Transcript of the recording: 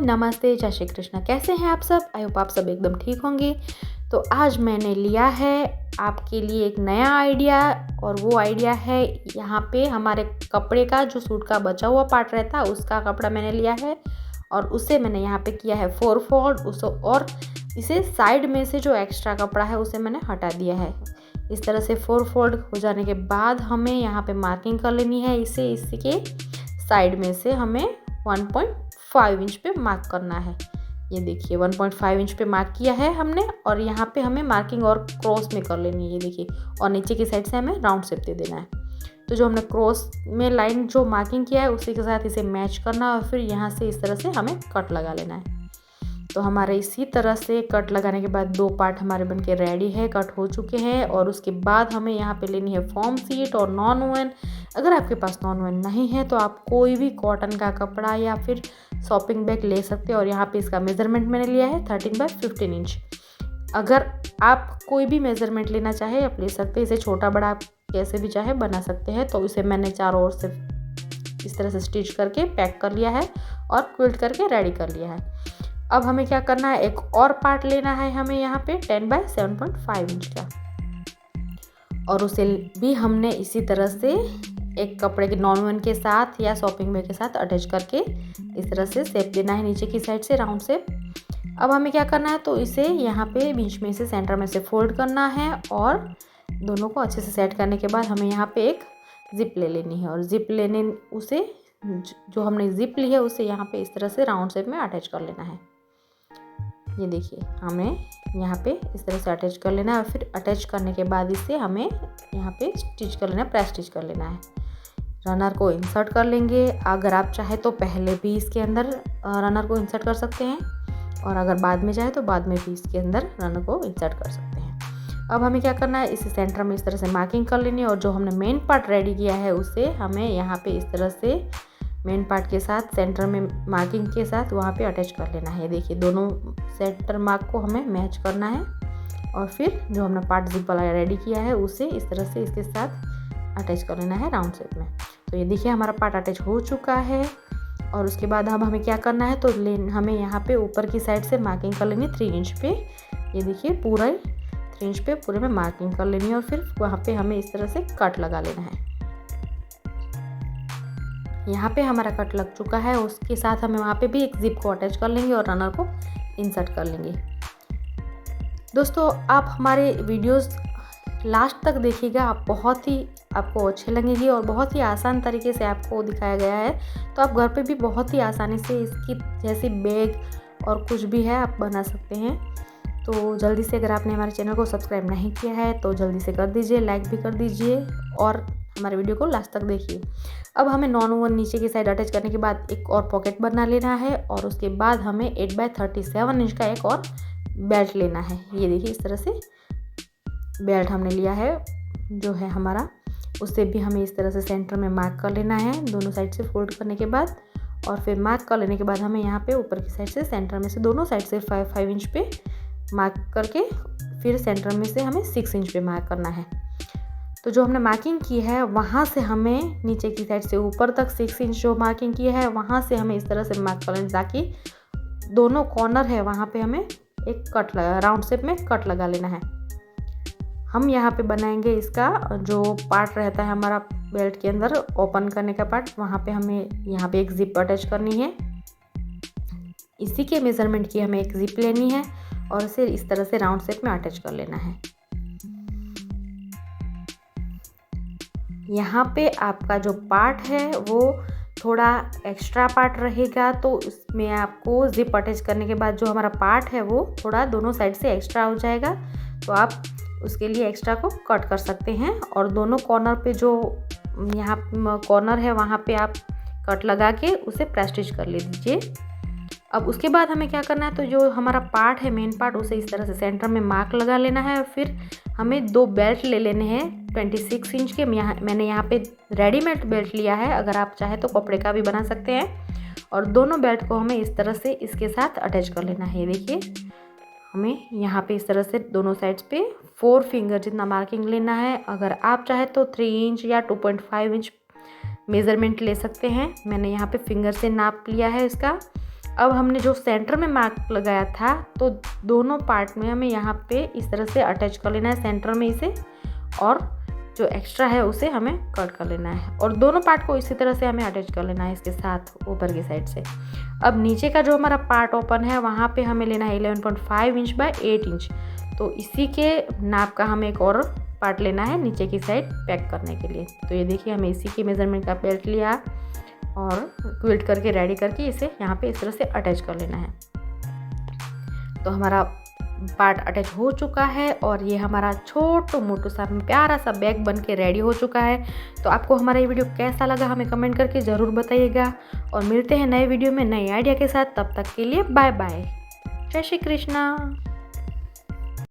नमस्ते, जय श्री कृष्ण। कैसे हैं आप सब? आई होप आप सब एकदम ठीक होंगे। तो आज मैंने लिया है आपके लिए एक नया आइडिया, और वो आइडिया है यहाँ पे हमारे कपड़े का जो सूट का बचा हुआ पार्ट रहता है उसका कपड़ा मैंने लिया है, और उसे मैंने यहाँ पे किया है 4 फोल्ड उसे, और इसे साइड में से जो एक्स्ट्रा कपड़ा है उसे मैंने हटा दिया है। इस तरह से 4 फोल्ड हो जाने के बाद हमें यहाँ पे मार्किंग कर लेनी है। इसे इसके साइड में से हमें 1.5 इंच पे मार्क करना है। ये देखिए 1.5 इंच पे मार्क किया है हमने, और यहाँ पे हमें मार्किंग और क्रॉस में कर लेनी है। ये देखिए, और नीचे की साइड से हमें राउंड शेप दे देना है। तो जो हमने क्रॉस में लाइन जो मार्किंग किया है उसी के साथ इसे मैच करना है, और फिर यहाँ से इस तरह से हमें कट लगा लेना है। तो हमारे इसी तरह से कट लगाने के बाद 2 पार्ट हमारे बनके रेडी है, कट हो चुके हैं। और उसके बाद हमें यहाँ पे लेनी है फॉर्म शीट और नॉन ओवन। अगर आपके पास नॉन ओवन नहीं है तो आप कोई भी कॉटन का कपड़ा या फिर शॉपिंग बैग ले सकते हैं। और यहाँ पे इसका मेज़रमेंट मैंने लिया है 13x15 इंच। अगर आप कोई भी मेज़रमेंट लेना चाहे आप ले सकते हैं। इसे छोटा बड़ा आप कैसे भी चाहे बना सकते हैं। तो इसे मैंने चारों ओर से इस तरह से स्टिच करके पैक कर लिया है और क्विल्ट करके रेडी कर लिया है। अब हमें क्या करना है, एक और पार्ट लेना है हमें यहाँ पे 10x7.5 इंच का, और उसे भी हमने इसी तरह से एक कपड़े के नॉन ओवन के साथ या शॉपिंग बैग के साथ अटैच करके इस तरह से शेप देना है, नीचे की साइड से राउंड शेप। अब हमें क्या करना है, तो इसे यहाँ पे बीच में से सेंटर में से फोल्ड करना है, और दोनों को अच्छे से सेट करने के बाद हमें यहाँ पे एक जिप ले लेनी है। और जिप लेने उसे जो हमने जिप ली है उसे यहाँ पे इस तरह से राउंड शेप में अटैच कर लेना है। ये देखिए, हमें यहाँ पे इस तरह से अटैच कर लेना है, और फिर अटैच करने के बाद इसे हमें यहाँ पे स्टिच कर लेना है, प्रेस स्टिच कर लेना है। रनर को इंसर्ट कर लेंगे। अगर आप चाहे तो पहले भी इसके अंदर रनर को इंसर्ट कर सकते हैं, और अगर बाद में चाहे तो बाद में भी इसके अंदर रनर को इंसर्ट कर सकते हैं। अब हमें क्या करना है, इसे सेंटर में इस तरह से मार्किंग कर लेनी है, और जो हमने मेन पार्ट रेडी किया है उसे हमें यहाँ पे इस तरह से मेन पार्ट के साथ सेंटर में मार्किंग के साथ वहाँ पे अटैच कर लेना है। देखिए, दोनों सेंटर मार्क को हमें मैच करना है, और फिर जो हमने पार्ट जिप वाला रेडी किया है उसे इस तरह से इसके साथ अटैच कर लेना है राउंड शेप में। तो ये देखिए, हमारा पार्ट अटैच हो चुका है। और उसके बाद अब हमें क्या करना है, तो हमें यहाँ पे ऊपर की साइड से मार्किंग कर लेनी 3 इंच पे। ये देखिए, पूरा 3 इंच पे पूरे में मार्किंग कर लेनी है, और फिर वहाँ पे हमें इस तरह से कट लगा लेना है। यहाँ पे हमारा कट लग चुका है। उसके साथ हमें वहाँ पे भी एक जिप को अटैच कर लेंगे और रनर को इंसर्ट कर लेंगे। दोस्तों, आप हमारे वीडियोस लास्ट तक देखिएगा, आप बहुत ही आपको अच्छे लगेंगे, और बहुत ही आसान तरीके से आपको दिखाया गया है। तो आप घर पे भी बहुत ही आसानी से इसकी जैसी बैग और कुछ भी है आप बना सकते हैं। तो जल्दी से, अगर आपने हमारे चैनल को सब्सक्राइब नहीं किया है तो जल्दी से कर दीजिए, लाइक भी कर दीजिए, और हमारे वीडियो को लास्ट तक देखिए। अब हमें नॉन ओवन नीचे की साइड अटैच करने के बाद एक और पॉकेट बना लेना है, और उसके बाद हमें 8x37 इंच का एक और बेल्ट लेना है। ये देखिए, इस तरह से बेल्ट हमने लिया है जो है हमारा, उससे भी हमें इस तरह से सेंटर में मार्क कर लेना है दोनों साइड से फोल्ड करने के बाद। और फिर मार्क कर लेने के बाद हमें यहाँ पे ऊपर की साइड से सेंटर में से दोनों साइड से 5 इंच पे मार्क करके फिर सेंटर में से हमें 6 इंच पे मार्क करना है। तो जो हमने मार्किंग की है वहाँ से हमें नीचे की साइड से ऊपर तक 6 इंच जो मार्किंग की है वहाँ से हमें इस तरह से मार्क कर लेना, ताकि दोनों कॉर्नर है वहाँ पे हमें एक कट लगा, राउंड शेप में कट लगा लेना है। हम यहाँ पे बनाएंगे इसका जो पार्ट रहता है हमारा बेल्ट के अंदर ओपन करने का पार्ट, वहाँ पे हमें यहाँ पे एक जिप अटैच करनी है। इसी के मेज़रमेंट की हमें एक जिप लेनी है, और इसे इस तरह से राउंड शेप में अटैच कर लेना है। यहाँ पे आपका जो पार्ट है वो थोड़ा एक्स्ट्रा पार्ट रहेगा, तो उसमें आपको जिप अटैच करने के बाद जो हमारा पार्ट है वो थोड़ा दोनों साइड से एक्स्ट्रा हो जाएगा। तो आप उसके लिए एक्स्ट्रा को कट कर सकते हैं, और दोनों कॉर्नर पे जो यहाँ कॉर्नर है वहाँ पे आप कट लगा के उसे प्रेस स्टिच कर ले दीजिए। अब उसके बाद हमें क्या करना है, तो जो हमारा पार्ट है मेन पार्ट उसे इस तरह से सेंटर में मार्क लगा लेना है। फिर हमें 2 बेल्ट ले लेने हैं 26 इंच के। मैंने यहाँ पे रेडीमेड बेल्ट लिया है, अगर आप चाहे तो कपड़े का भी बना सकते हैं। और दोनों बेल्ट को हमें इस तरह से इसके साथ अटैच कर लेना है। देखिए, हमें यहाँ पे इस तरह से दोनों साइड्स पे 4 फिंगर जितना मार्किंग लेना है। अगर आप चाहे तो 3 इंच या 2.5 इंच मेज़रमेंट ले सकते हैं। मैंने यहाँ पे फिंगर से नाप लिया है इसका। अब हमने जो सेंटर में मार्क लगाया था तो दोनों पार्ट में हमें यहाँ पे इस तरह से अटैच कर लेना है सेंटर में इसे, और जो एक्स्ट्रा है उसे हमें कट कर लेना है और दोनों पार्ट को इसी तरह से हमें अटैच कर लेना है इसके साथ ऊपर की साइड से। अब नीचे का जो हमारा पार्ट ओपन है वहाँ पे हमें लेना है 11.5 इंच बाय 8 इंच। तो इसी के नाप का हमें एक और पार्ट लेना है नीचे की साइड पैक करने के लिए। तो ये देखिए हमें इसी की मेज़रमेंट का बेल्ट लिया और क्विल्ट करके रेडी करके इसे यहाँ पे इस तरह से अटैच कर लेना है। तो हमारा पार्ट अटैच हो चुका है और ये हमारा छोटू मोटू सा प्यारा सा बैग बन के रेडी हो चुका है। तो आपको हमारा ये वीडियो कैसा लगा हमें कमेंट करके ज़रूर बताइएगा और मिलते हैं नए वीडियो में नए आइडिया के साथ। तब तक के लिए बाय बाय, जय श्री कृष्णा।